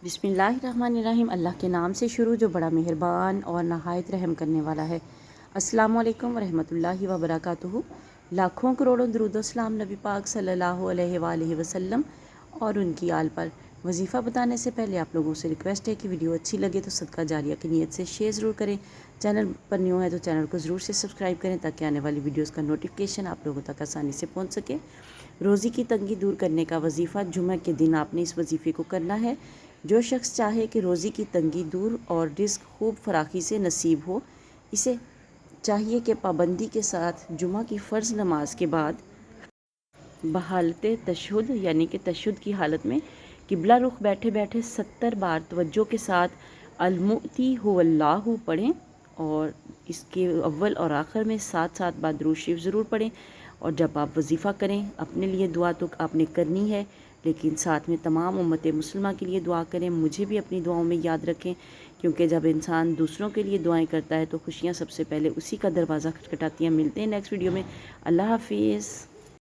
बिस्मिल्लाहिर्रहमानिर्रहीम। अल्लाह के नाम से शुरू जो बड़ा मेहरबान और नहायत रहम करने वाला है। अस्सलामु अलैकुम वरहमतुल्लाहि वबरकातुहू। लाखों करोड़ों दुरूद व सलाम नबी पाक सल्लल्लाहु अलैहि वसल्लम और उनकी आल पर। वजीफ़ा बताने से पहले आप लोगों से रिक्वेस्ट है कि वीडियो अच्छी लगे तो सदका जारिया की नीयत से शेयर ज़रूर करें। चैनल पर न्यू है तो चैनल को ज़रूर से सब्सक्राइब करें ताकि आने वाली वीडियोज़ का नोटिफिकेशन आप लोगों तक आसानी से पहुँच सके। रोज़ी की तंगी दूर करने का वजीफ़ा जुम्मे के दिन आपने इस वजीफ़े को करना है। जो शख्स चाहे कि रोज़ी की तंगी दूर और रिज़्क खूब फराखी से नसीब हो, इसे चाहिए कि पाबंदी के साथ जुम्मा की फ़र्ज़ नमाज के बाद बहालत तशहुद यानी कि तशहुद की हालत में किबला रुख बैठे बैठे 70 बार तवज्जो के साथ अलमुती हुवल्लाहु पढ़ें और इसके अव्वल और आखिर में 7 बार दुरूद शरीफ ज़रूर पढ़ें। और जब आप वजीफ़ा करें अपने लिए दुआ तो आपने करनी है, लेकिन साथ में तमाम उम्मत मुसलमा के लिए दुआ करें। मुझे भी अपनी दुआओं में याद रखें, क्योंकि जब इंसान दूसरों के लिए दुआएं करता है तो खुशियाँ सबसे पहले उसी का दरवाज़ा खटखटाती हैं। मिलते हैं नेक्स्ट वीडियो में। अल्लाह हाफिज़।